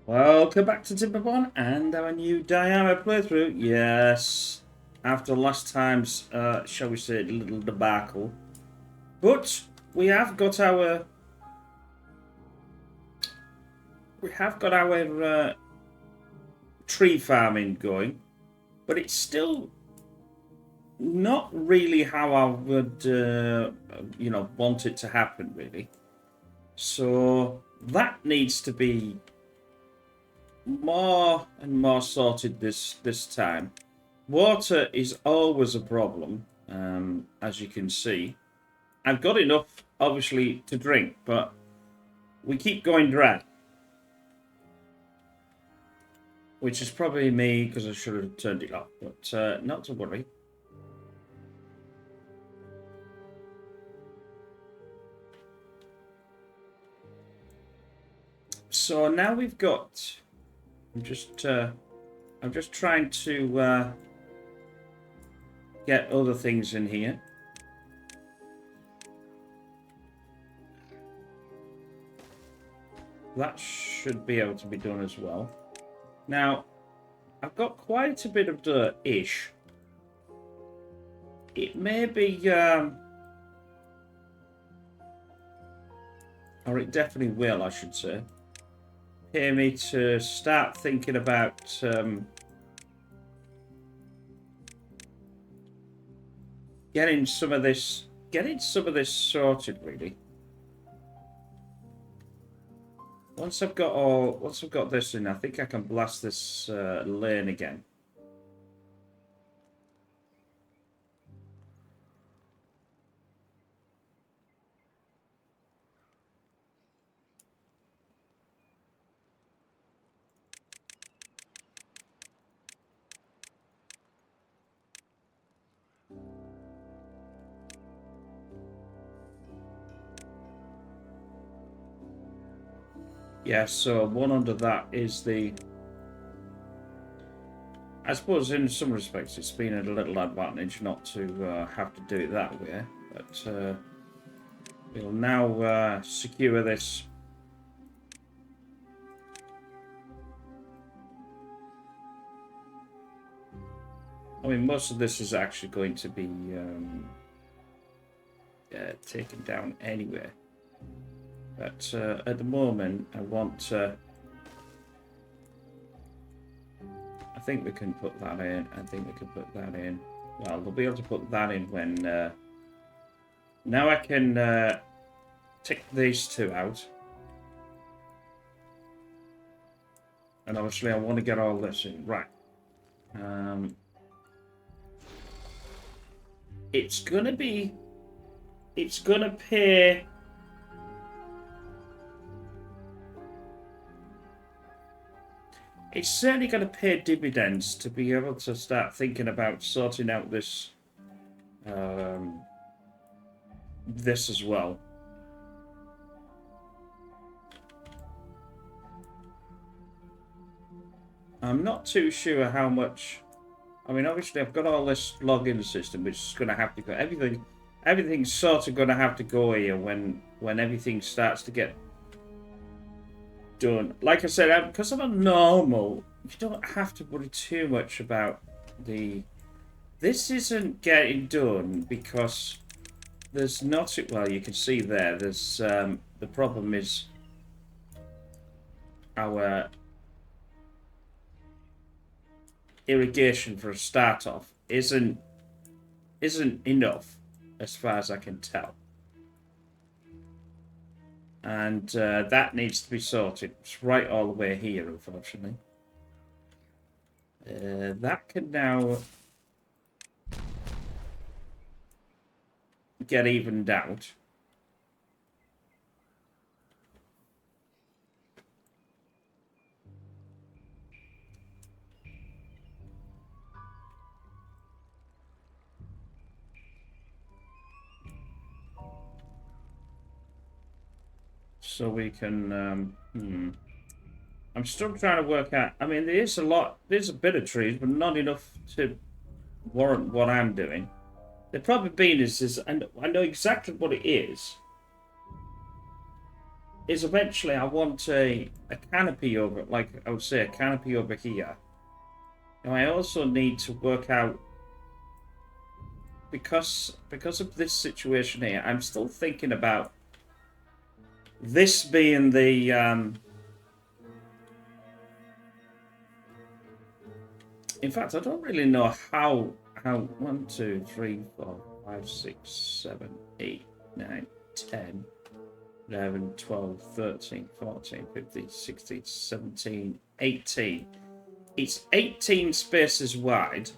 Welcome back to Timberborn and our new Diana playthrough. Yes, after last time's, shall we say, little debacle. But we have got our tree farming going, but it's still not really how I would, want it to happen, really. So that needs to be more and more sorted this time. Water is always a problem, as you can see. I've got enough, obviously, to drink, but we keep going dry. Which is probably me, because I should have turned it off, but not to worry. So now we've got... I'm just trying to get other things in here. That should be able to be done as well. Now, I've got quite a bit of dirt-ish. It may be... or it definitely will, I should say. Pay me to start thinking about getting some of this sorted, really. Once I've got this in, I think I can blast this lane again. Yeah, so one under that is the... I suppose in some respects it's been a little advantage not to have to do it that way, but we'll now secure this. I mean, most of this is actually going to be taken down anyway. But at the moment, I want... I think we can put that in. I think we can put that in. Well, we'll be able to put that in when... now I can take these two out. And obviously I want to get all this in. Right. It's going to be... It's going to pay... It's certainly going to pay dividends to be able to start thinking about sorting out this this as well. I'm not too sure how much... I mean, obviously I've got all this login system, which is going to have to go... Everything's sort of going to have to go here when everything starts to get done. Like I said, because I'm a normal, you don't have to worry too much about the... This isn't getting done because there's not... Well, you can see there's... the problem is our irrigation for a start off isn't enough as far as I can tell. And that needs to be sorted. It's right all the way here, unfortunately. That can now get evened out. So we can... I'm still trying to work out... I mean, there's a bit of trees, but not enough to warrant what I'm doing. The problem being is I know exactly what it is. is eventually I want a canopy over, like I would say, a canopy over here. Now I also need to work out, because of this situation here, I'm still thinking about this being the in fact, I don't really know how 1, 2, 3, 4, 5, 6, 7, 8, 9, 10, 11, 12, 13, 14, 15, 16, 17, 18. It's 18 spaces wide.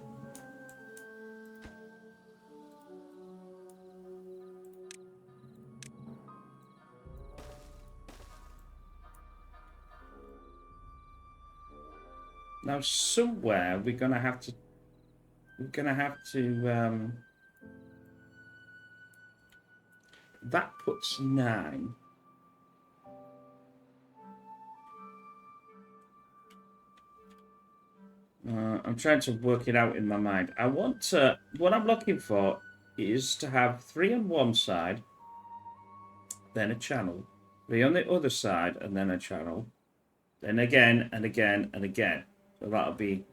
Now somewhere we're gonna have to that puts 9. I'm trying to work it out in my mind. I want to, what I'm looking for is to have 3 on one side, then a channel, 3 on the other side, and then a channel, then again and again and again. So that'll be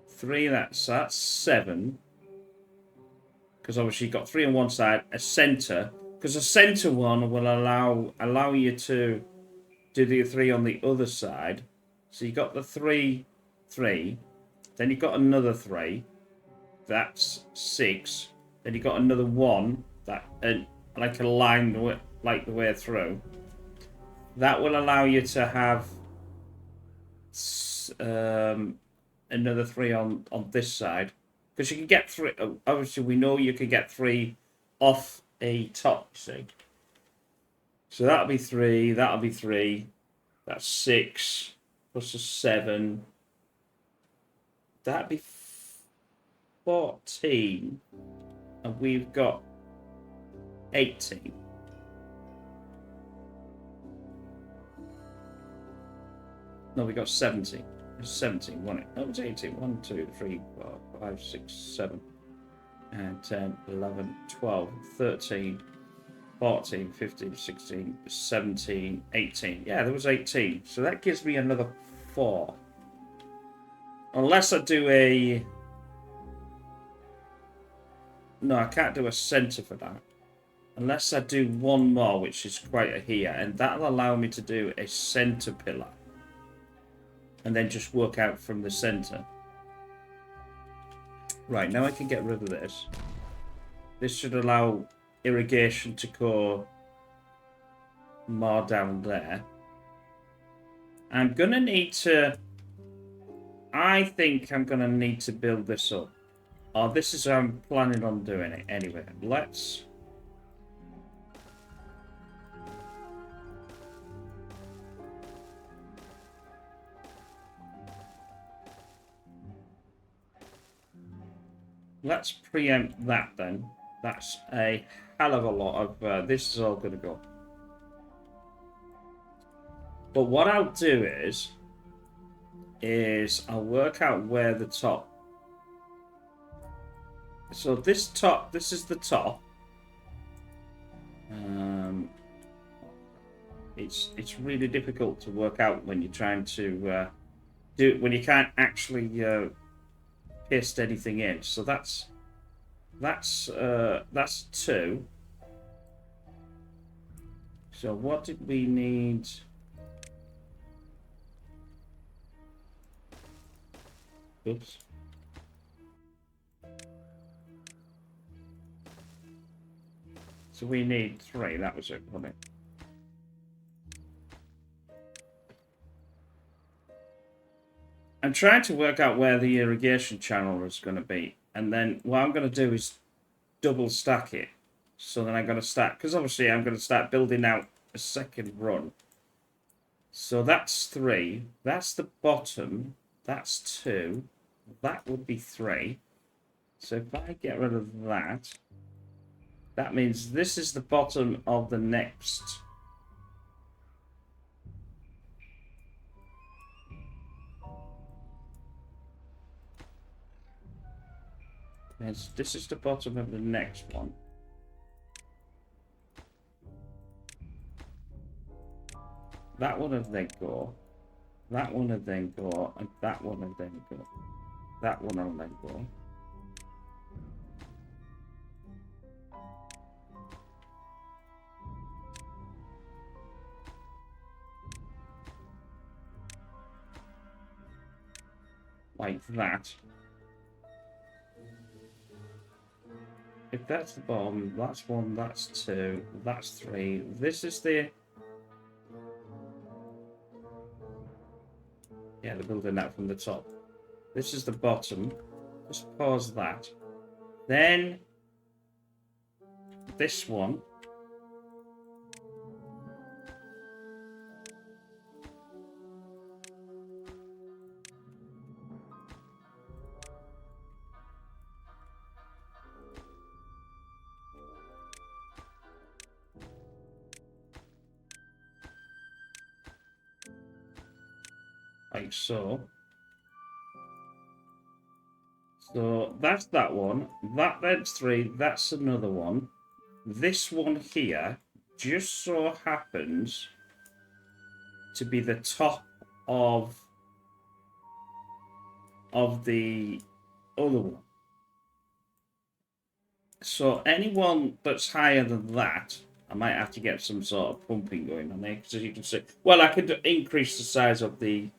3. That's 7. Because obviously you've got 3 on one side, a center. Because a center one will allow you to do the 3 on the other side. So you got the 3, 3. Then you got another 3. That's 6. Then you got another 1 that like a line like the way through. That will allow you to have another 3 on this side, because you can get 3. Obviously, we know you can get 3 off a top. You see, so that'll be 3. That'll be 3. That's 6 plus a 7. That'd be 14, and we've got 18. No, we got 17. It's 17, wasn't it? No, it was 18. 1, 2, 3, 4, 5, 6, 7, and 10, 11, 12, 13, 14, 15, 16, 17, 18. Yeah, there was 18. So that gives me another 4. Unless I do a... No, I can't do a centre for that. Unless I do one more, which is quite a here. And that'll allow me to do a centre pillar. And then just work out from the centre. Right, now I can get rid of this. This should allow irrigation to go more down there. I'm going to need to... I think I'm going to need to build this up. Oh, this is how I'm planning on doing it. Anyway, let's... Let's preempt that then. That's a hell of a lot of... this is all going to go. But what I'll do is I'll work out where the top... So this is the top. It's really difficult to work out when you're trying to do when you can't actually paste anything in. So that's 2. So what did we need? Oops. So we need 3. That was it, wasn't it? I'm trying to work out where the irrigation channel is going to be. And then what I'm going to do is double stack it. So then I'm going to start... Because obviously I'm going to start building out a second run. So that's 3. That's the bottom. That's 2. That would be 3. So if I get rid of that... That means this is the bottom of the next. This is the bottom of the next one. That one will then go. That one will then go. And that one will then go. That one will then go. Like that. If that's the bottom, that's one, that's two, that's three. This is the... Yeah, they're building that from the top. This is the bottom. Just pause that. Then... this one. Like so. So that's that one. That then's three. That's another one. This one here just so happens to be the top of the other one. So anyone that's higher than that, I might have to get some sort of pumping going on there. Because as you can see, well, I could increase the size of the...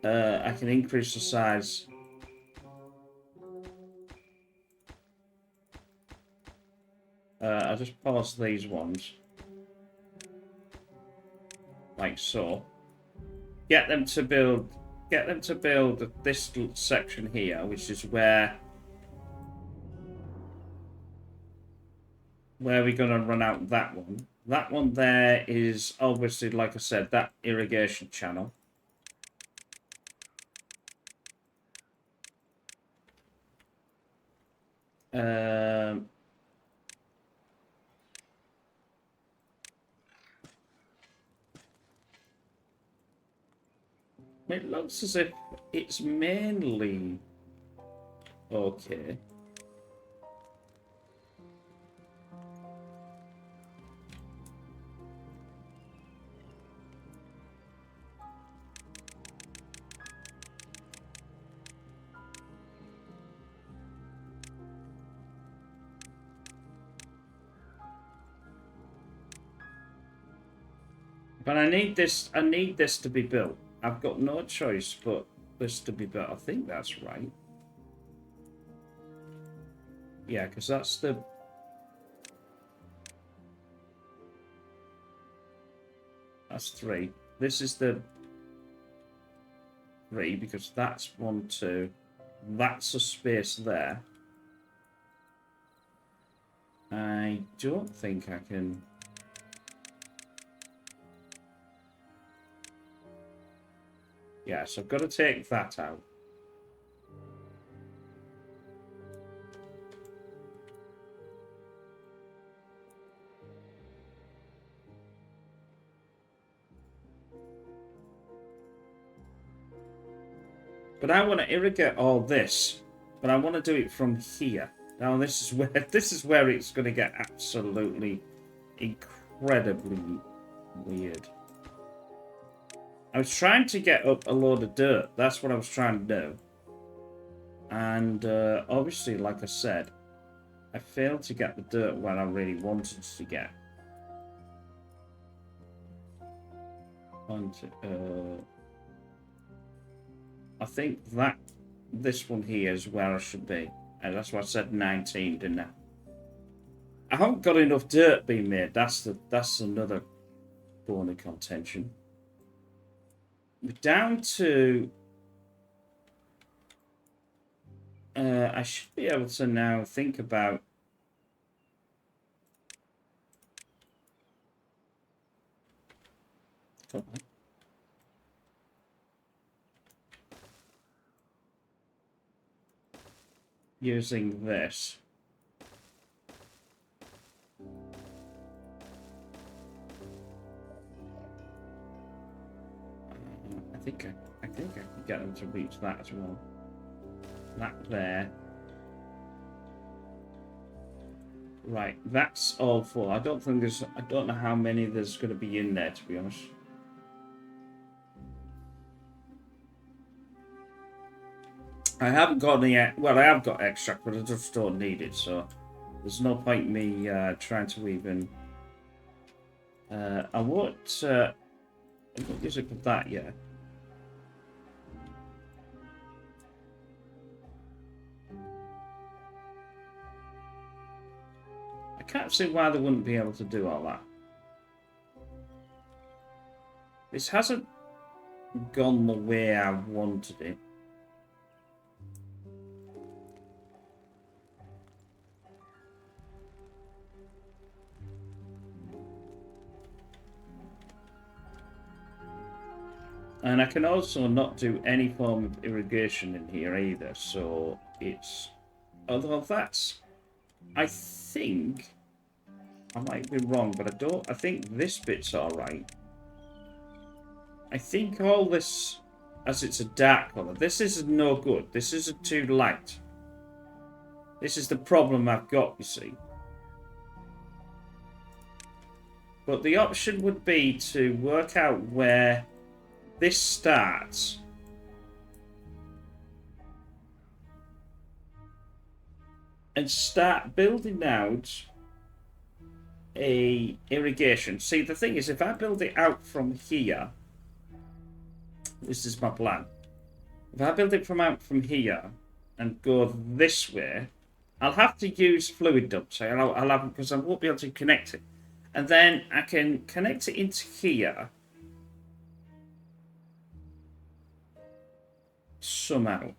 I can increase the size... I'll just pause these ones. Like so. Get them to build this section here, which is where we're going to run out that one. That one there is obviously, like I said, that irrigation channel. It looks as if it's mainly okay. But I need this to be built. I've got no choice but this to be built. I think that's right. Yeah, because that's the... That's three. This is the... three, because that's one, two. That's a space there. I don't think I can... Yeah, so I've got to take that out. But I want to irrigate all this, but I want to do it from here. Now this is where it's going to get absolutely incredibly weird. I was trying to get up a load of dirt. That's what I was trying to do. And obviously, like I said, I failed to get the dirt where I really wanted to get. I think that this one here is where I should be. And that's why I said 19, didn't I? I haven't got enough dirt being made. That's another bone of contention. We're down to... I should be able to now think about... Come on. Using this. I think I can get them to reach that as well. That there. Right, that's all full. I don't think there's... I don't know how many there's going to be in there, to be honest. I haven't got any... Well, I have got extract, but I just don't need it, so... There's no point in me trying to even... I won't use it for that yet. I can't see why they wouldn't be able to do all that. This hasn't gone the way I wanted it. And I can also not do any form of irrigation in here either, so it's... Although that's... I think... I might be wrong, but I think this bit's alright. I think all this... As it's a dark colour, this is no good. This is too light. This is the problem I've got, you see. But the option would be to work out where this starts. And start building out a irrigation. See, the thing is, if I build it out from here, this is my plan. If I build it out from here and go this way, I'll have to use fluid dumps. I'll have, because I won't be able to connect it. And then I can connect it into here somehow.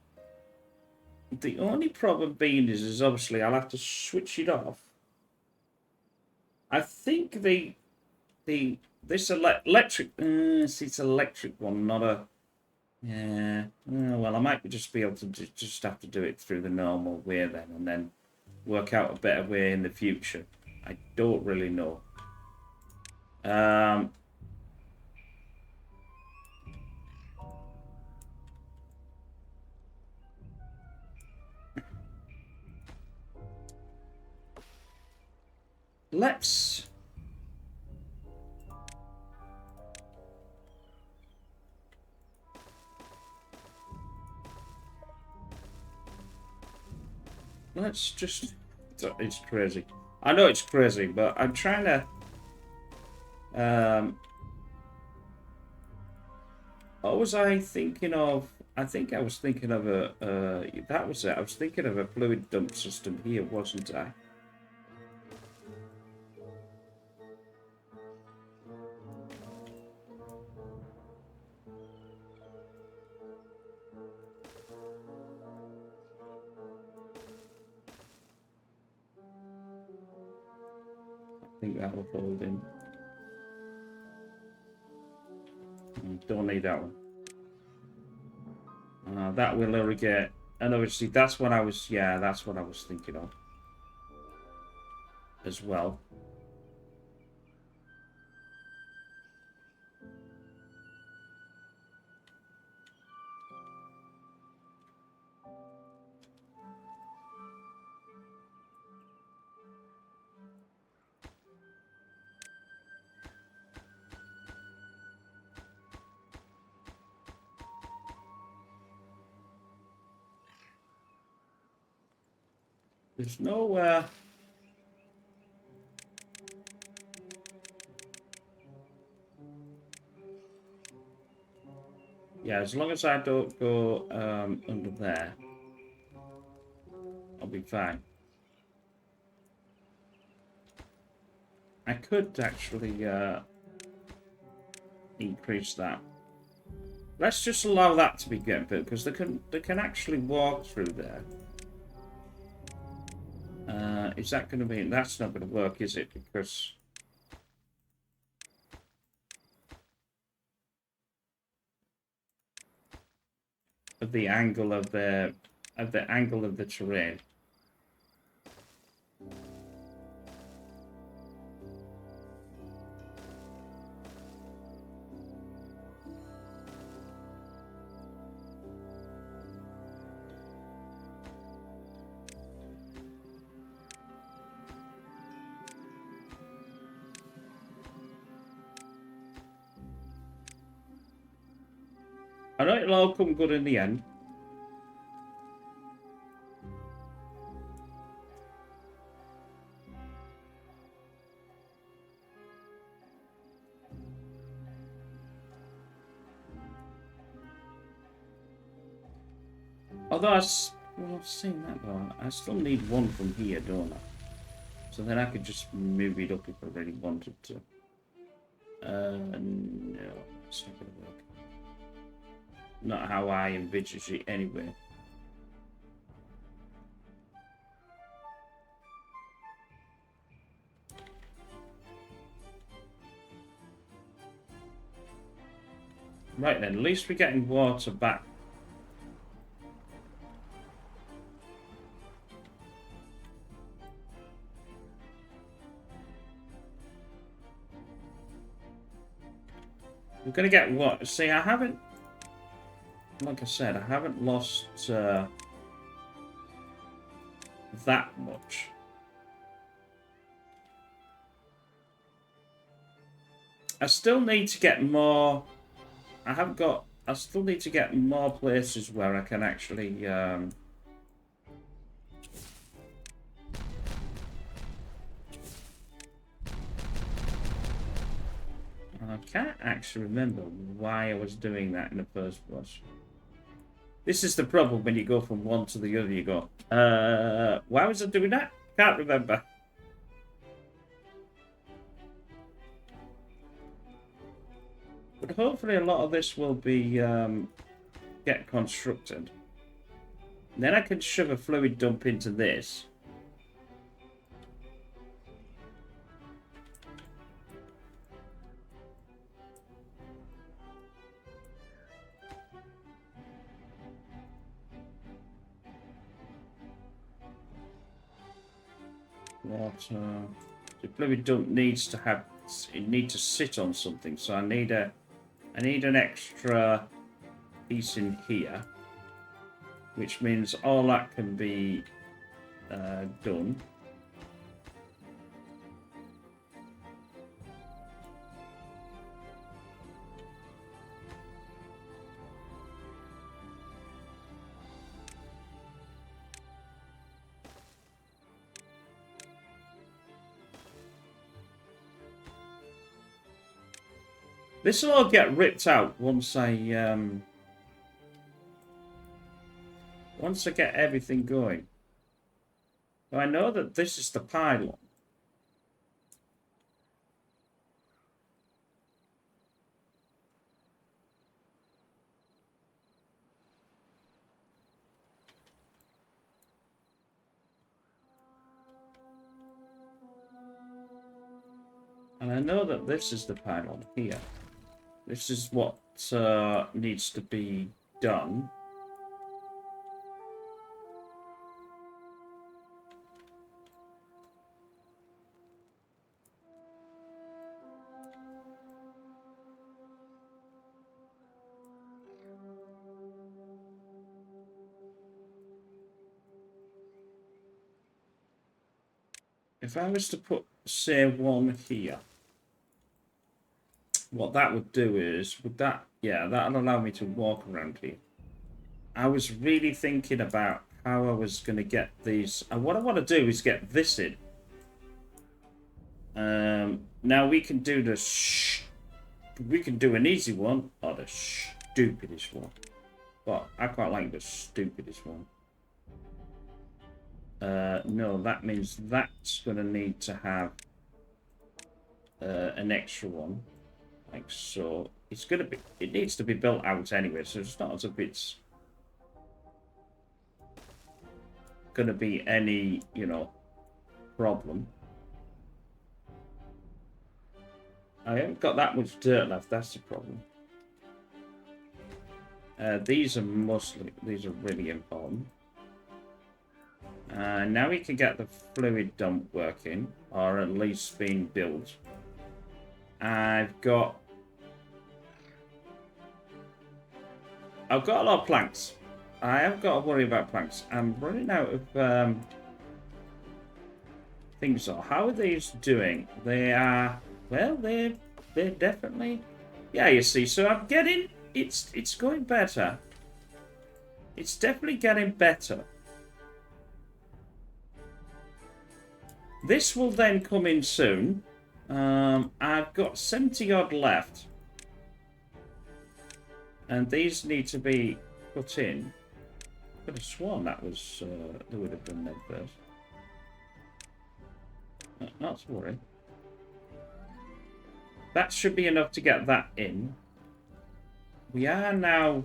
The only problem being is obviously I'll have to switch it off. I think this electric see, it's electric one, not a... Yeah, well, I might just be able to just have to do it through the normal way then, and then work out a better way in the future. I don't really know. Let's... Let's just... It's crazy. I know it's crazy, but I'm trying to... What was I thinking of? I think I was thinking of a... that was it. I was thinking of a fluid dump system here, wasn't I? I think that will hold in. Don't need that one. That will irrigate. And obviously that's what I was... Yeah, that's what I was thinking of. As well. There's no... Yeah, as long as I don't go under there, I'll be fine. I could actually increase that. Let's just allow that to be getting built, because they can actually walk through there. Is that going to be... That's not going to work, is it? Because... of the angle of the terrain. it'll all come good in the end. Although I've seen that though. I still need one from here, don't I? So then I could just move it up if I really wanted to. No, it's not gonna work. Not how I envisage it anyway. Right then, at least we're getting water back. We're gonna get what? See, I haven't, like I said, I haven't lost that much. I still need to get more. I still need to get more places where I can actually. I can't actually remember why I was doing that in the first place. This is the problem when you go from one to the other. You go, why was I doing that? Can't remember. But hopefully a lot of this will be get constructed. And then I can shove a fluid dump into this. The fluid dump needs to have, it needs to sit on something, so I need an extra piece in here, which means all that can be done. This will all get ripped out once I get everything going. Now I know that this is the pylon. And I know that this is the pylon here. This is what needs to be done. If I was to put, say, one here, what that would do is, that'll allow me to walk around here. I was really thinking about how I was going to get these, and what I want to do is get this in. Now we can do we can do an easy one, or the stupidest one. But I quite like the stupidest one. No, that means that's going to need to have an extra one. Like so. It's going to be, it needs to be built out anyway, so it's not as if it's going to be any, you know, problem. I haven't got that much dirt left, that's the problem. These are really important. Now we can get the fluid dump working, or at least being built. I've got a lot of planks. I haven't got to worry about planks. I'm running out of things. So how are these doing? They are, well, they're definitely, yeah, you see. So I'm getting it's going better. It's definitely getting better. This will then come in soon. I've got 70 odd left. And these need to be put in. I could have sworn that was that would have been there first. Not to worry. That should be enough to get that in. We are now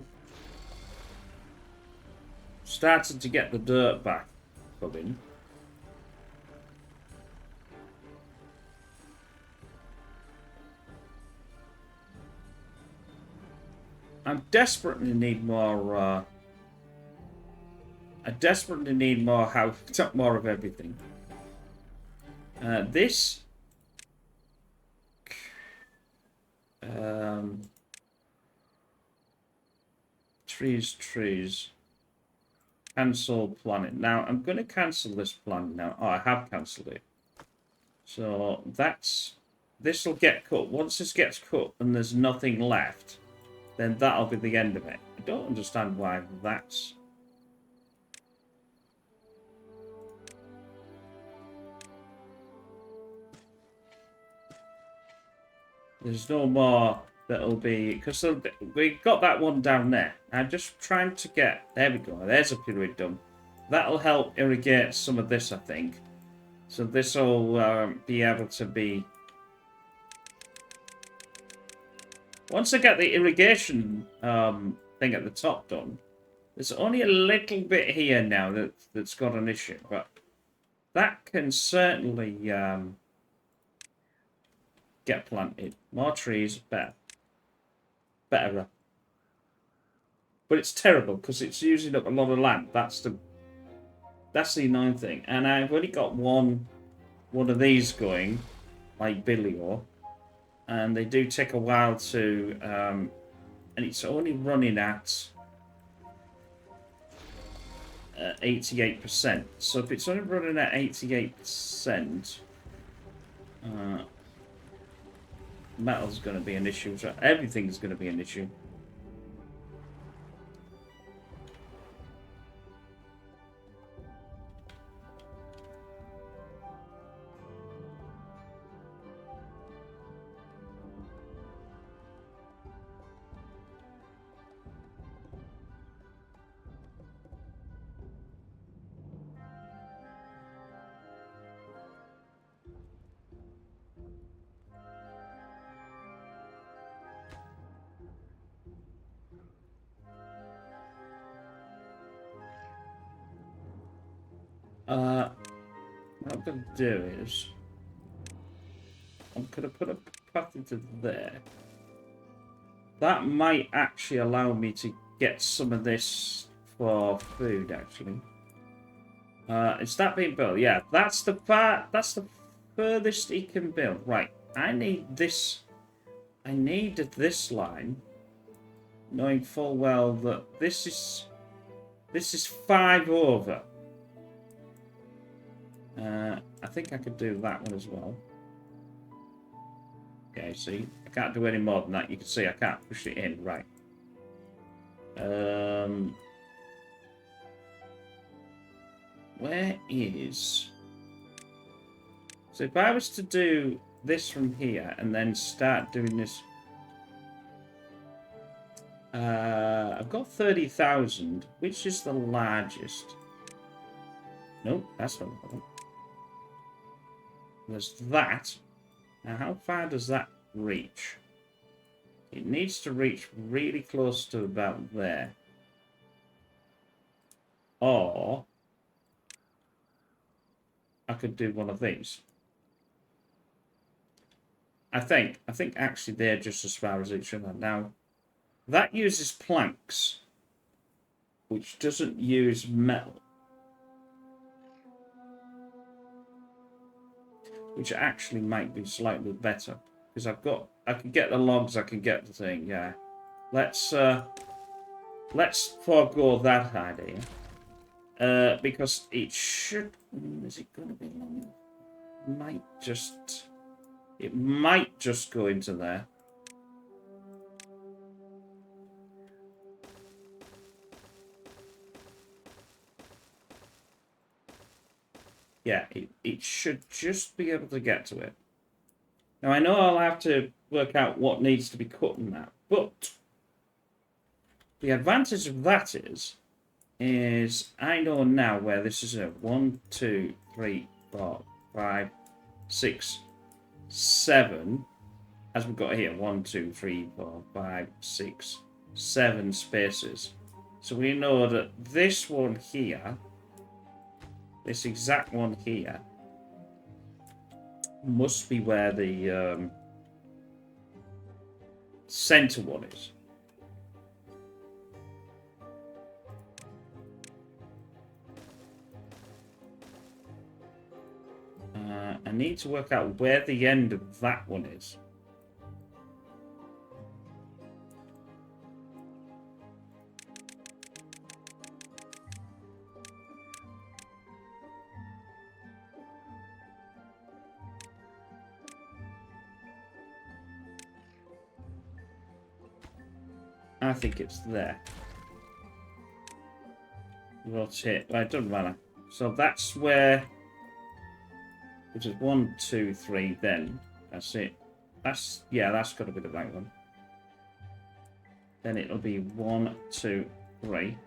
starting to get the dirt back coming. I desperately need more. I desperately need more house, more of everything. This. Trees. Cancel planet. Now I'm going to cancel this planet now. Oh, I have cancelled it. So this will get cut. Once this gets cut and there's nothing left, then that'll be the end of it. I don't understand why that's... There's no more that'll be... Because we got that one down there. I'm just trying to get... There we go. There's a pyramid done. That'll help irrigate some of this, I think. So this will be able to be... Once I get the irrigation thing at the top done, there's only a little bit here now that's got an issue, but that can certainly get planted. More trees, better. Better. But it's terrible because it's using up a lot of land. That's the annoying thing. And I've only got one of these going, like Billio. And they do take a while to, and it's only running at 88%. So if it's only running at 88%, metal's going to be an issue. So everything's going to be an issue. What I'm going to do is I'm going to put a path into there. That might actually allow me to get some of this for food, actually. Is that being built? Yeah, that's the part. That's the furthest he can build. Right, I need this. I need this line, knowing full well that this is 5 over. I think I could do that one as well. Okay, see, I can't do any more than that. You can see I can't push it in. Right. Where is... So if I was to do this from here and then start doing this... I've got 30,000. Which is the largest? Nope, that's not one. There's that. Now, how far does that reach? It needs to reach really close to about there. Or I could do one of these. I think actually they're just as far as each other. Now, that uses planks, which doesn't use metal. Which actually might be slightly better. Because I can get the logs, I can get the thing, yeah. Let's forego that idea. Because it should... Is it going to be long? It might just go into there. Yeah, it should just be able to get to it. Now, I know I'll have to work out what needs to be cut in that, but the advantage of that is I know now where this is a 1, 2, 3, 4, 5, 6, 7. As we've got here, 1, 2, 3, 4, 5, 6, 7 spaces. So we know that this one here, this exact one here, must be where the center one is. I need to work out where the end of that one is. I think it's there. Rotate. Well, it doesn't matter. So that's where. Which is 1, 2, 3. Then that's it. That's that's got to be the right one. Then it'll be 1, 2, 3.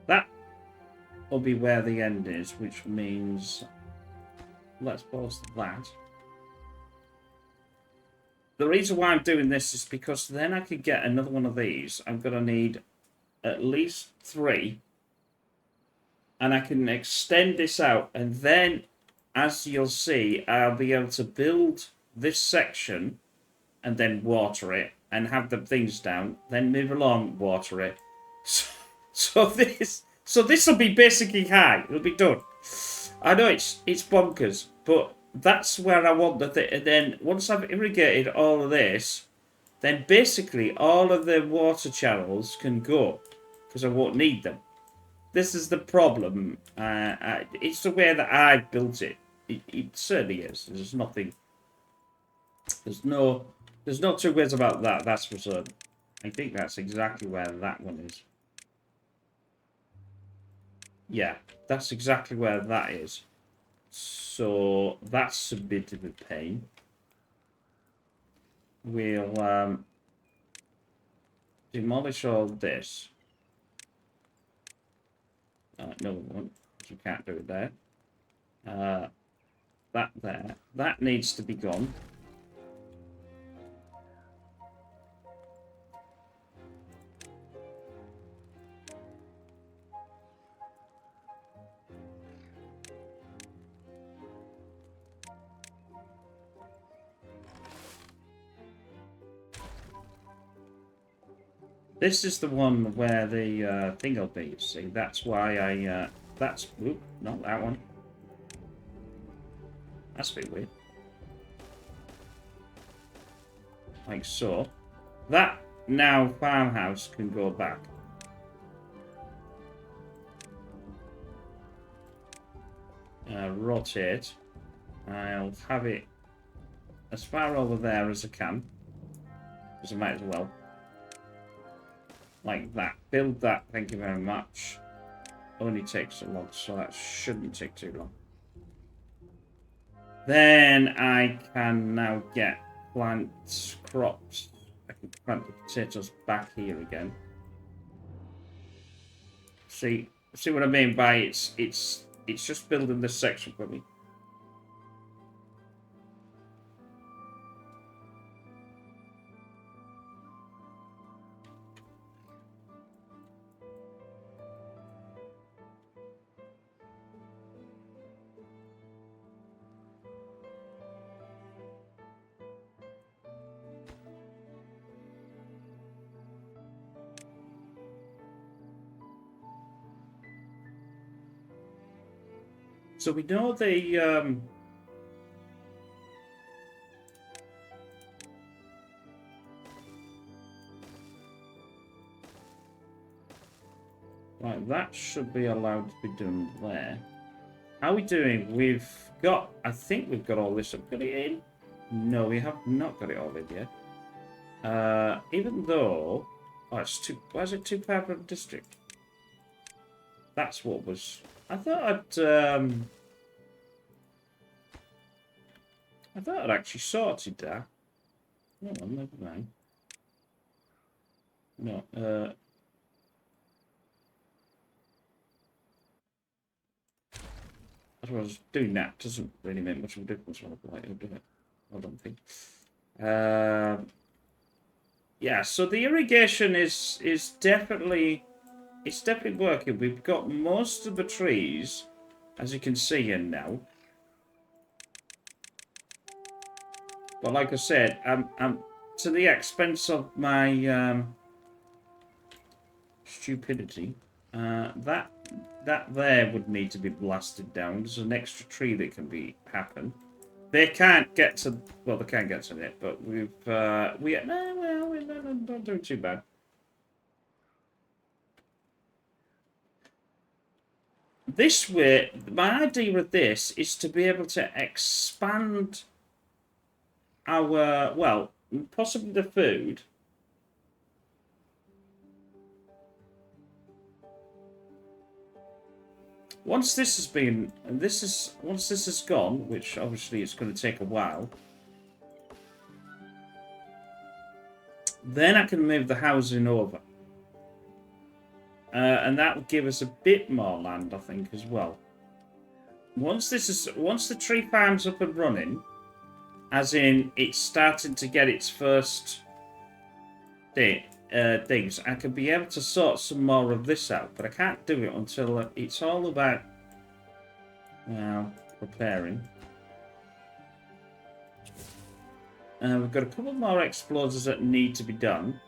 That will be where the end is, which means let's pause that. The reason why I'm doing this is because then I could get another one of these. I'm going to need at least 3. And I can extend this out. And then, as you'll see, I'll be able to build this section and then water it and have the things down. Then move along, water it. So this will be basically high. It'll be done. I know it's bonkers, but that's where I want the thing. And then once I've irrigated all of this, then basically all of the water channels can go because I won't need them. This is the problem. It's the way that I've built it. It certainly is. There's nothing. There's no two ways about that. That's for certain. I think that's exactly where that one is. Yeah, that's exactly where that is. So that's a bit of a pain. We'll demolish all this. No, we won't. You can't do it there. That there. That needs to be gone. This is the one where the thing will be, you see. That's why I, that's, oop, not that one. That's a bit weird. Like so. That now farmhouse can go back. Rotate. I'll have it as far over there as I can. Because I might as well. Like that. Build that, thank you very much. Only takes a lot, so that shouldn't take too long. Then I can now get plants, crops. I can plant the potatoes back here again. See what I mean by it's just building this section for me. So we know the right, that should be allowed to be done there. How are we doing? We've got, I think we've got all this upgraded in. No, we have not got it all in yet. Even though... Oh, it's too... Why is it too power per district? That's what was... I thought I'd actually sorted that. No, never mind. No, I suppose doing that doesn't really make much of a difference when I do it. I don't think. Yeah, so the irrigation is definitely working. We've got most of the trees, as you can see here now. But like I said, I'm to the expense of my stupidity. That there would need to be blasted down. There's an extra tree that can happen. They can't get to... Well, they can get to it, but we've... no, well, we're not doing too bad. This way, my idea with this is to be able to expand our... Well, possibly the food. Once this has been... Once this is gone, which obviously it's going to take a while... Then I can move the housing over. And that will give us a bit more land, I think, as well. Once the tree farm's up and running, as in it's starting to get its first things, I can be able to sort some more of this out, but I can't do it until it's all about, well, preparing. We've got a couple more explorers that need to be done.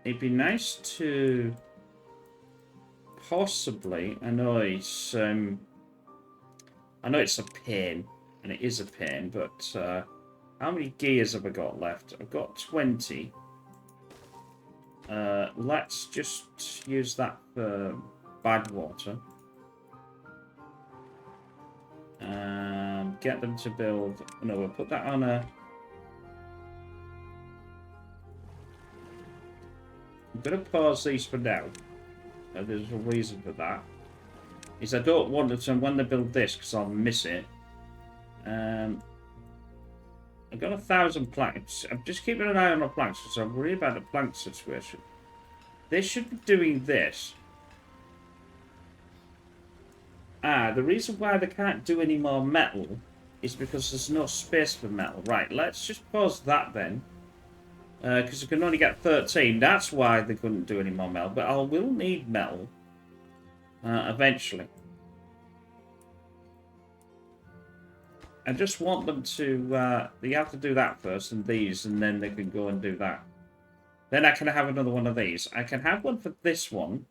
It'd be nice to possibly... I know it's a pain, and it is a pain, but how many gears have I got left? I've got 20. Let's just use that for bad water. Get them to build... No, we'll put that on a... I'm going to pause these for now. There's a reason for that. Is I don't want them to, when they build this, because I'll miss it. I've got 1,000 planks. I'm just keeping an eye on the planks, because I'm worried about the plank situation. They should be doing this. The reason why they can't do any more metal is because there's no space for metal. Right, let's just pause that then. Because we can only get 13. That's why they couldn't do any more metal. But I will need metal eventually. I just want them to... they have to do that first, and these, and then they can go and do that. Then I can have another one of these. I can have one for this one.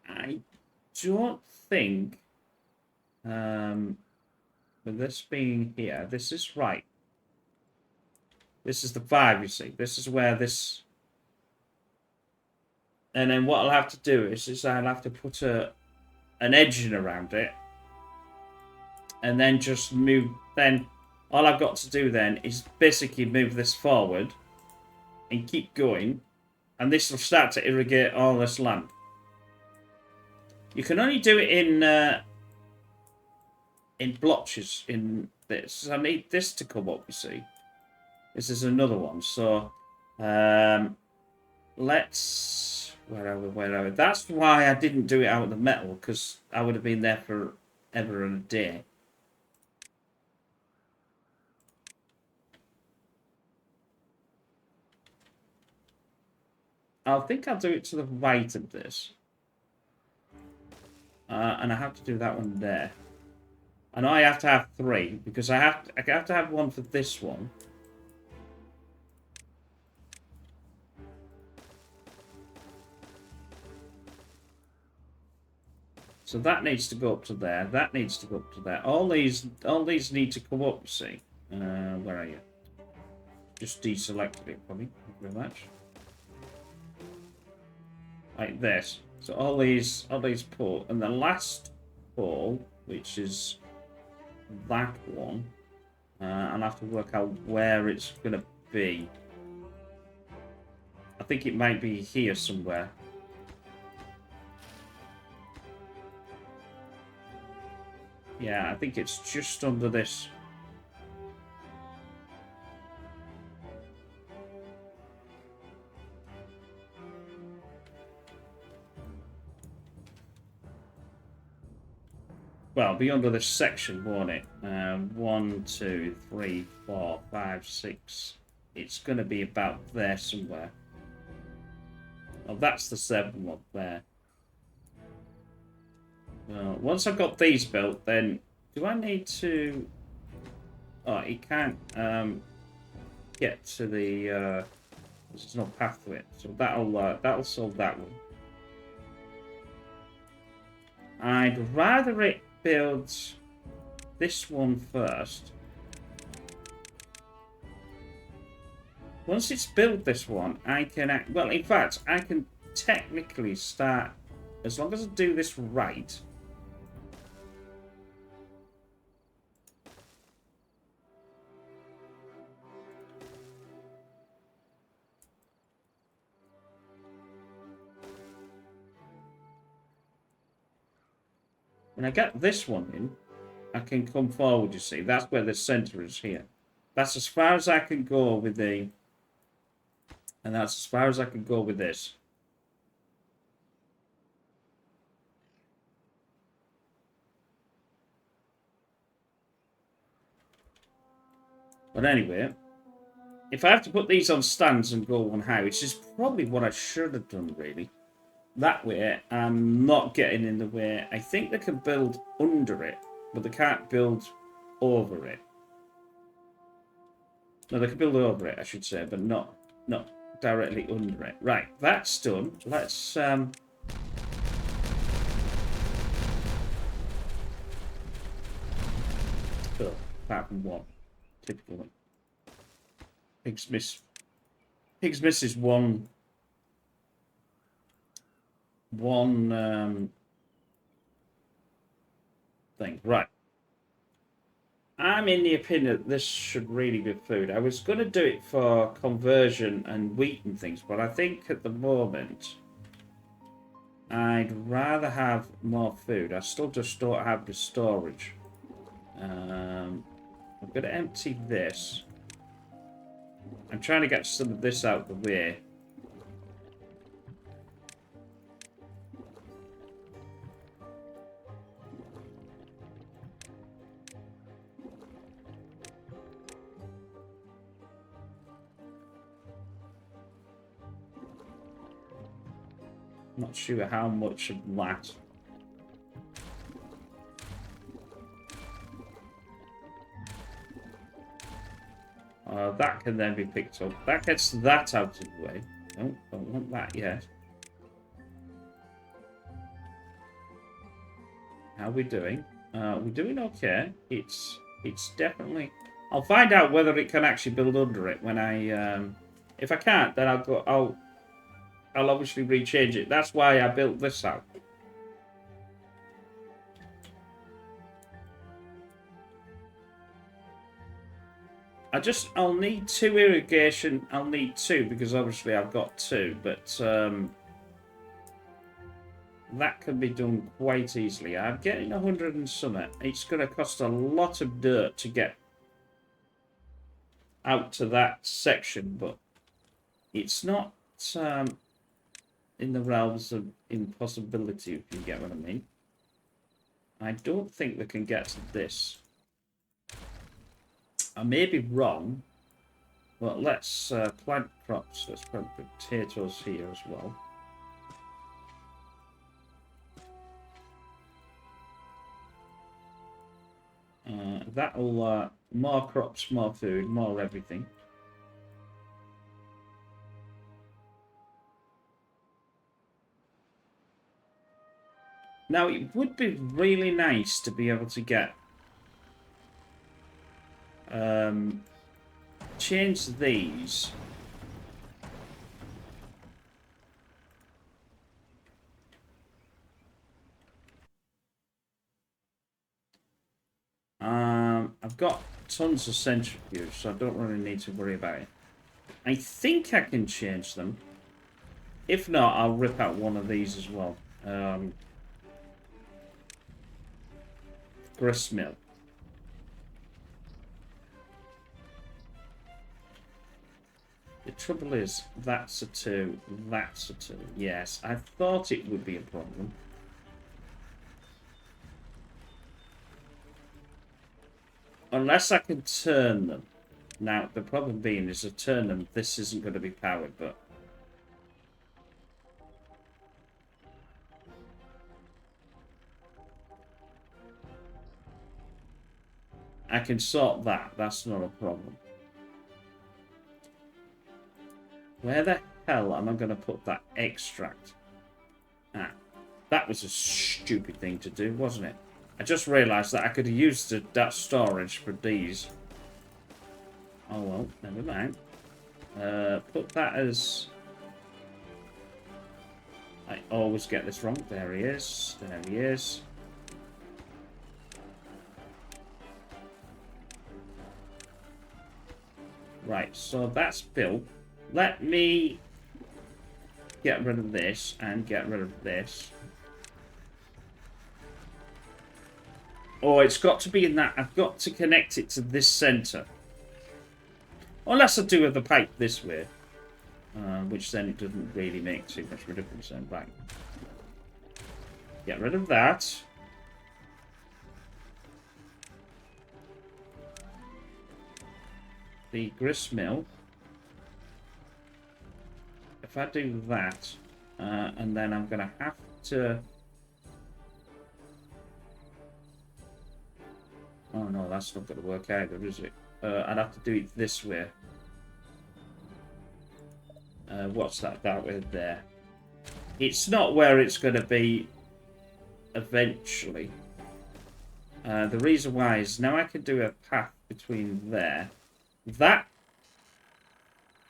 I don't think... with this being here, this is right. This is the 5, you see. This is where this... And then what I'll have to do is I'll have to put an edging around it. And then just move... Then all I've got to do then is basically move this forward. And keep going. And this will start to irrigate all this land. You can only do it in blotches in this. I need this to come up, you see. This is another one. So, let's... Where are we? That's why I didn't do it out of the metal, because I would have been there for ever and a day. I think I'll do it to the right of this. And I have to do that one there. I know I have to have 3, because I have to have one for this one. So that needs to go up to there. That needs to go up to there. All these need to come up, see. Where are you? Just deselected it for me. Thank you very much. like this. So all these pull, and the last pull, which is that one, I'll have to work out where it's gonna be. I think it might be here somewhere. Yeah, I think it's just under this. Well, be under this section, won't it? 1, 2, 3, 4, 5, 6. It's going to be about there somewhere. Oh, that's the 7 one there. Well, once I've got these built, then do I need to? Oh, it can't get to the. There's no path to it, so that'll solve that one. I'd rather it builds this one first. Once it's built this one, I can well, in fact, I can technically start as long as I do this right. When I get this one in, I can come forward, you see. That's where the center is here. That's as far as I can go with the... And that's as far as I can go with this. But anyway, if I have to put these on stands and go on high, which is probably what I should have done, really. That way, I'm not getting in the way. I think they can build under it, but they can't build over it. No, they can build over it, I should say, but not directly under it. Right, that's done. Let's oh, apart from one. Typical one. Pigs misses one thing. Right. I'm in the opinion that this should really be food. I was going to do it for conversion and wheat and things, but I think at the moment I'd rather have more food. I still just don't have the storage. I'm going to empty this. I'm trying to get some of this out of the way. Not sure how much of that. That can then be picked up. That gets that out of the way. No, don't want that yet. How are we doing? We're doing okay. It's definitely. I'll find out whether it can actually build under it when I. If I can't, then I'll go. I'll obviously rechange it. That's why I built this out. I'll need 2 irrigation. I'll need 2 because obviously I've got 2, but that can be done quite easily. I'm getting 100 and something. It's going to cost a lot of dirt to get out to that section, but it's not in the realms of impossibility, if you get what I mean. I don't think we can get to this. I may be wrong, but let's plant crops. Let's plant potatoes here as well. That'll more crops, more food, more everything. Now, it would be really nice to be able to get change these got tons of centrifuge, so I don't really need to worry about it. I think I can change them. If not, I'll rip out one of these as well. Grist mill. The trouble is, that's a 2, that's a 2. Yes, I thought it would be a problem. Unless I can turn them. Now, the problem being is to turn them, this isn't going to be powered, but... I can sort that, that's not a problem. Where the hell am I going to put that extract? Ah, that was a stupid thing to do, wasn't it? I just realised that I could have used that storage for these. Oh well, never mind. Put that as... I always get this wrong. There he is. There he is. Right, so that's built. Let me get rid of this and get rid of this. Oh, it's got to be in that. I've got to connect it to this centre. Unless I do with the pipe this way. Which then it doesn't really make too much of a difference. Then back. Get rid of that. The grist mill. If I do that, and then I'm going to have to... Oh no, that's not going to work either, is it? I'd have to do it this way. What's that way there? It's not where it's going to be eventually. The reason why is now I can do a path between there. That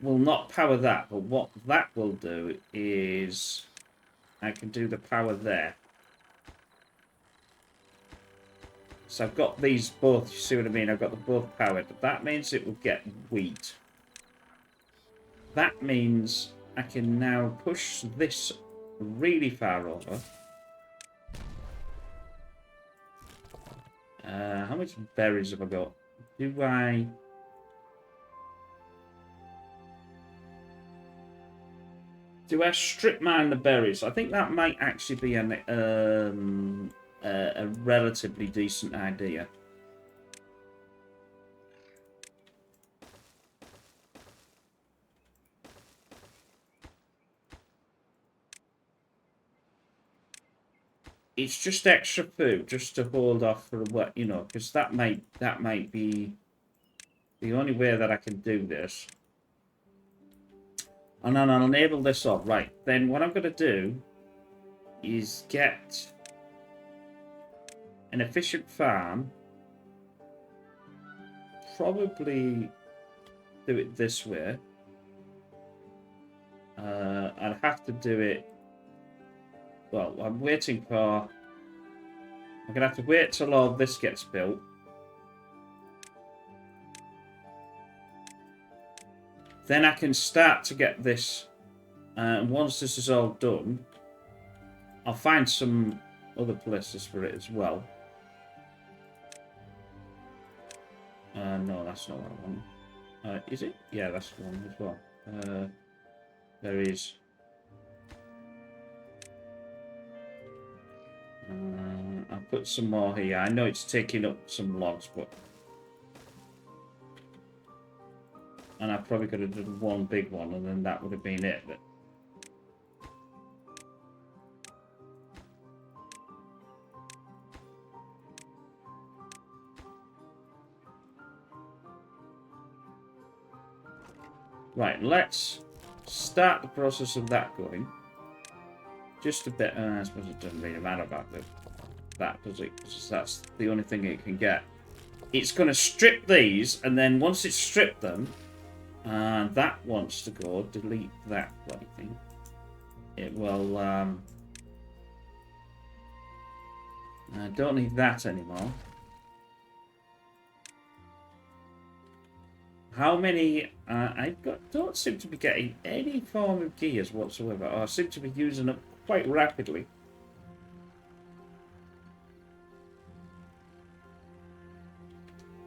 will not power that, but what that will do is I can do the power there. So I've got these both, you see what I mean? I've got them both powered. That means it will get wheat. That means I can now push this really far over. How much berries have I got? Do I strip mine the berries? I think that might actually be a relatively decent idea. It's just extra food, just to hold off for what, you know, because that might be the only way that I can do this. And then I'll enable this off. Right, then what I'm going to do is get an efficient farm. Probably do it this way. I'd have to do it... Well, I'm waiting for... I'm going to have to wait till all this gets built. Then I can start to get this. And once this is all done, I'll find some other places for it as well. No, that's not what I want. Is it? Yeah, that's the one as well. There is... I'll put some more here. I know it's taking up some logs, but... And I probably could have done one big one, and then that would have been it. But... Right, let's start the process of that going. Just a bit, I suppose it doesn't really matter about that, does it? Because that's the only thing it can get. It's going to strip these, and then once it's stripped them, that wants to go, delete that bloody thing. It will, I don't need that anymore. How many? Don't seem to be getting any form of gears whatsoever. Or I seem to be using them quite rapidly.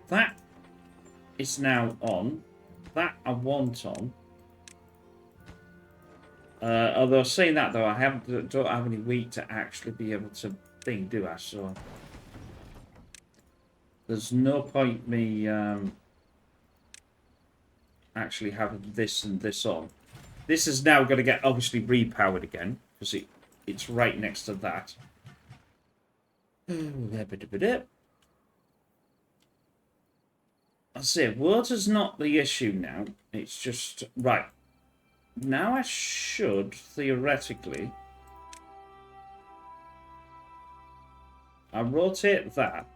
That is now on. That I want on. Although saying that though, don't have any wheat to actually be able to thing, do I? So there's no point me actually having this and this on. This is now going to get obviously repowered again because it's right next to that. I say water's not the issue now. It's just right. Now I should theoretically. I rotate that.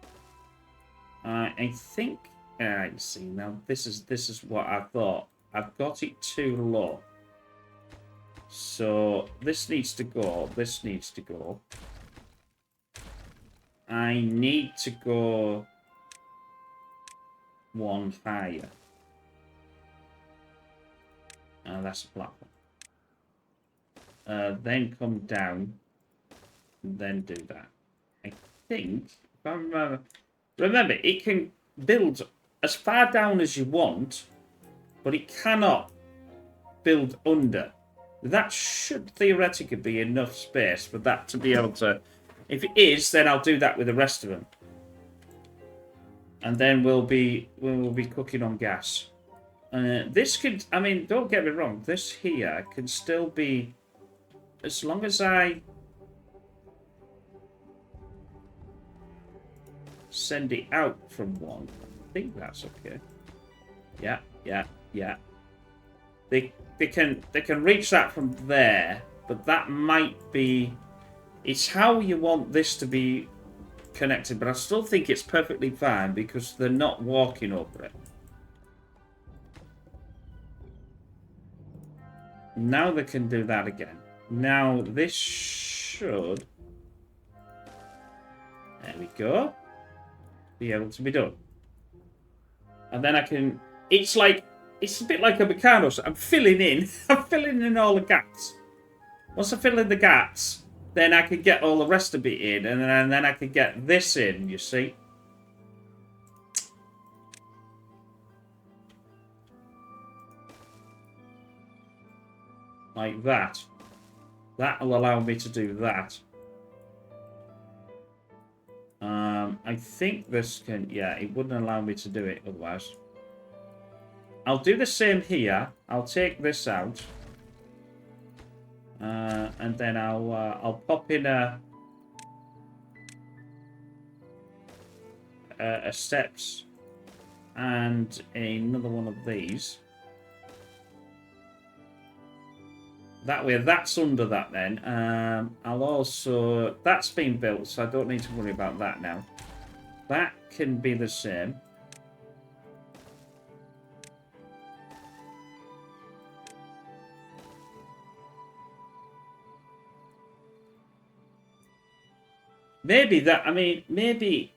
I think. You see now. This is what I thought. I've got it too low. So this needs to go. This needs to go. I need to go one higher. That's a black one. Then come down. And then do that. I think. If I remember. Remember, it can build as far down as you want, but it cannot build under. That should theoretically be enough space for that to be able to. If it is, then I'll do that with the rest of them, and then we'll be cooking on gas. This could, I mean, don't get me wrong. This here can still be, as long as I send it out from one. I think that's okay. Yeah. They can reach that from there, but that might be. It's how you want this to be connected, but I still think it's perfectly fine because they're not walking over it. Now they can do that again. Now this should. There we go. Be able to be done. And then I can. It's a bit like a Meccano. So I'm filling in all the gaps. Once I fill in the gaps, then I can get all the rest of it in, and then I can get this in, you see? Like that. That'll allow me to do that. I think this can... Yeah, it wouldn't allow me to do it otherwise. I'll do the same here. I'll take this out. And then I'll pop in a steps and another one of these. That way, that's under that then. I'll also... That's been built, so I don't need to worry about that now. That can be the same. Maybe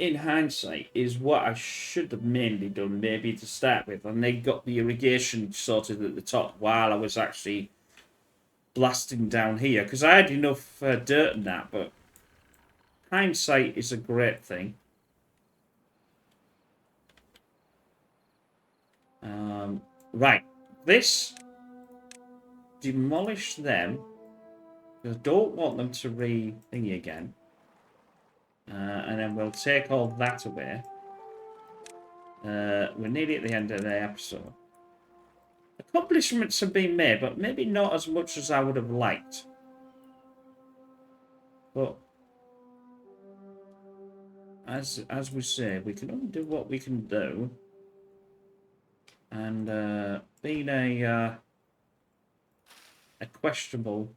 in hindsight is what I should have mainly done maybe to start with, and they got the irrigation sorted at the top while I was actually blasting down here, because I had enough dirt in that, but hindsight is a great thing. Right, this, demolish them. I don't want them to re-thingy again. And then we'll take all that away. We're nearly at the end of the episode. Accomplishments have been made, but maybe not as much as I would have liked. But as we say, we can only do what we can do. And being a questionable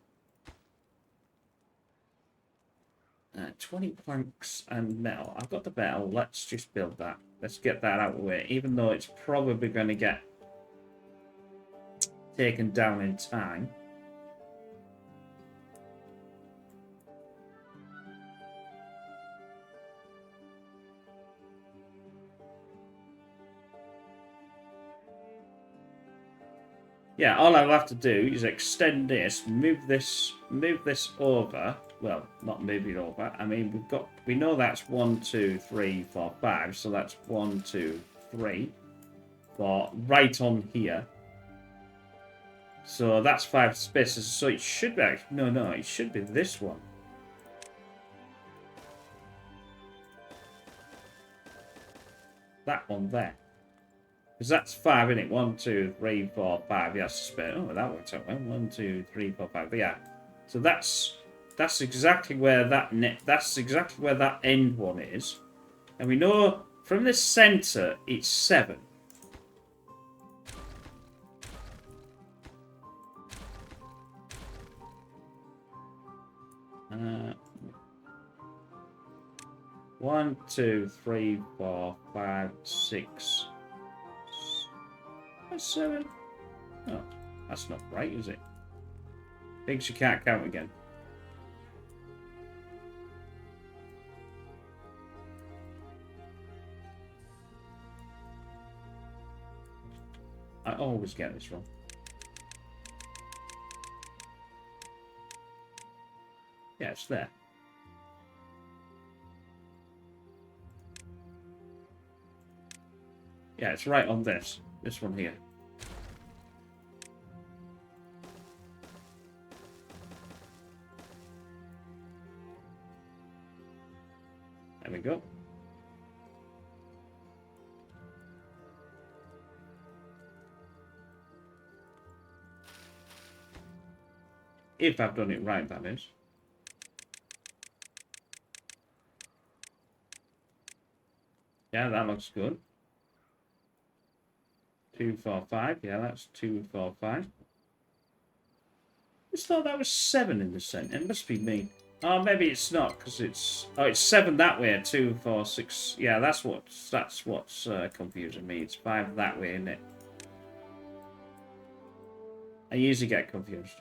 20 planks and metal. I've got the metal. Let's just build that. Let's get that out of the way, even though it's probably going to get taken down in time. Yeah, all I'll have to do is extend this, move this over. Well, not move it over. I mean, we know that's 1, 2, 3, 4, 5. So that's 1, 2, 3, 4, right on here. So that's 5 spaces. So it should be no, it should be this one. That one there. Because that's 5, isn't it? 1, 2, 3, 4, 5. Yeah, space. Oh, that works out well. 1, 2, 3, 4, 5. But yeah. So that's exactly where that's exactly where that end one is. And we know from the center it's 7. 1, 2, 3, 4, 5, 6, 7. Oh, that's not right, is it? Thinks you can't count again. I always get this wrong. Yeah, it's there. Yeah, it's right on this one here. There we go. If I've done it right, that is. Yeah, that looks good. 2, 4, 5. Yeah, that's 2, 4, 5. I just thought that was 7 in the center. It must be me. Oh, maybe it's not because it's. Oh, it's 7 that way. 2, 4, 6. Yeah, that's what's confusing me. It's 5 that way, isn't it? I usually get confused.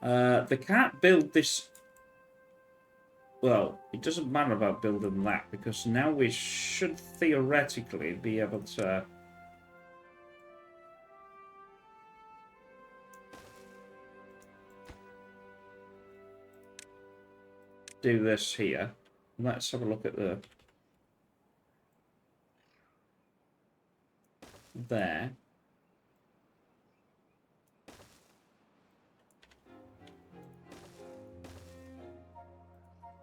They can't build this. Well, it doesn't matter about building that because now we should theoretically be able to. Do this here. Let's have a look at the there.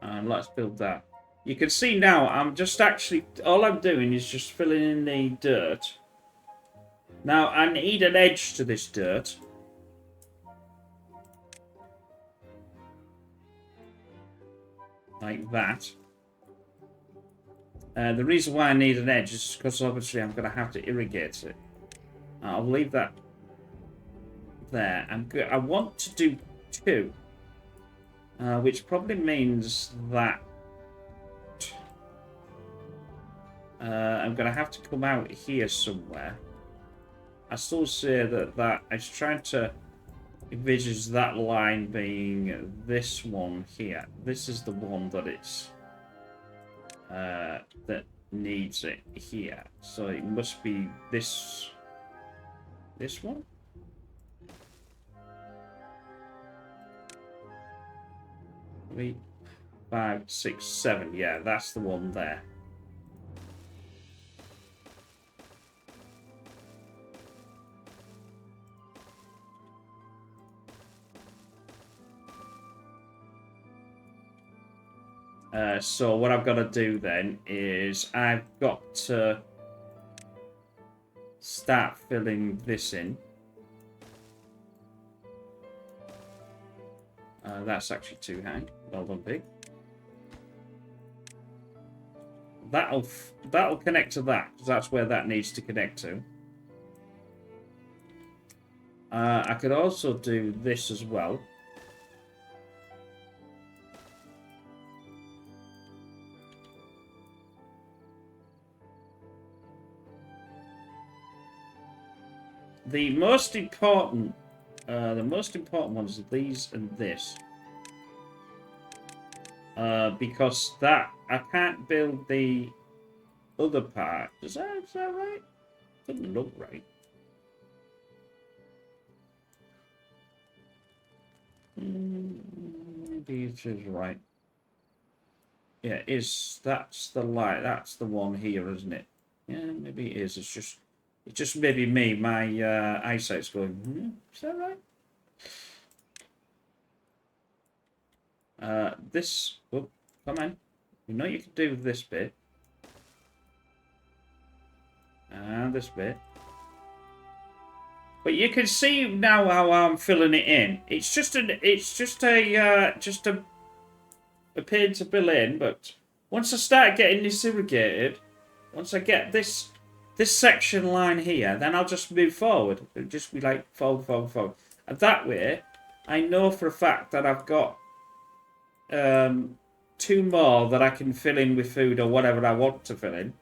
And let's build that. You can see now I'm just actually all I'm doing is just filling in the dirt. Now I need an edge to this dirt. Like that. The reason why I need an edge is because obviously I'm going to have to irrigate it. I'll leave that there. I want to do 2. Which probably means that I'm going to have to come out here somewhere. I still say that I was trying to envisage that line being this one here. This is the one that it's that needs it here. So it must be this one. 3, 5, 6, 7. Yeah, that's the one there. So what I've got to do then is I've got to start filling this in. That's actually too high. Well done, Pig. That'll connect to that, because that's where that needs to connect to. I could also do this as well. The most important ones are these and this. Because that I can't build the other part. Is that right? Doesn't look right. Maybe it is right. Yeah, that's the light. That's the one here, isn't it? Yeah, maybe it is. It's just maybe me. My eyesight's going. Is that right? This. Oh, come on. You know you can do this bit. And this bit. But you can see now how I'm filling it in. It's just a pain to fill in. But once I start getting this irrigated, once I get this section line here, then I'll just move forward. It'll just be like forward, forward, forward. And that way, I know for a fact that I've got 2 more that I can fill in with food or whatever I want to fill in.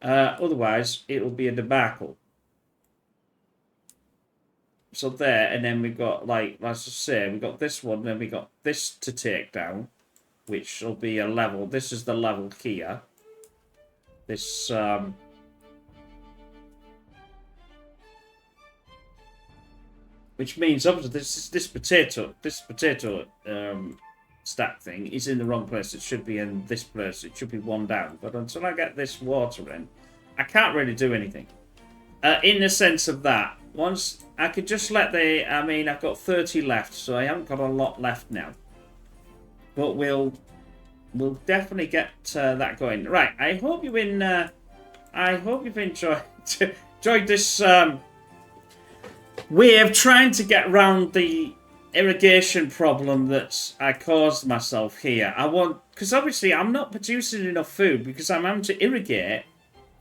Otherwise, it'll be a debacle. So there, and then we've got, like, let's just say, we've got this one, then we got this to take down, which will be a level. This is the level here. This, which means, obviously, this potato stack thing is in the wrong place. It should be in this place. It should be 1 down. But until I get this water in, I can't really do anything. In the sense of that, once I could just let I've got 30 left, so I haven't got a lot left now. But we'll definitely get that going. Right, I hope you've enjoyed this way of trying to get around the irrigation problem that I caused myself here. Because obviously I'm not producing enough food because I'm having to irrigate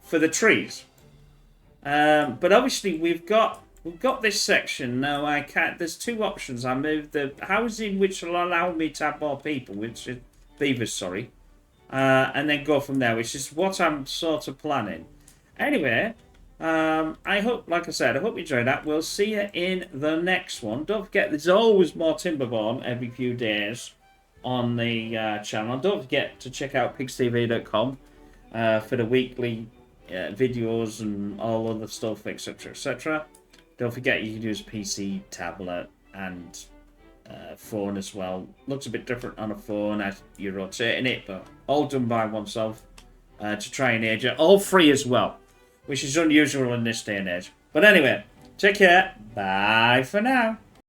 for the trees. But obviously we've got this section now. There's 2 options. I moved the housing, which will allow me to have more people, which is beavers, sorry, and then go from there, which is what I'm sort of planning. Anyway, I hope, like I said, I hope you enjoyed that. We'll see you in the next one. Don't forget, there's always more Timberborn every few days on the channel. Don't forget to check out pigstv.com for the weekly videos and all other stuff, etc, etc. Don't forget you can use PC, tablet, and phone as well. Looks a bit different on a phone as you're rotating it, but all done by oneself to try and age it. All free as well, which is unusual in this day and age. But anyway, take care. Bye for now.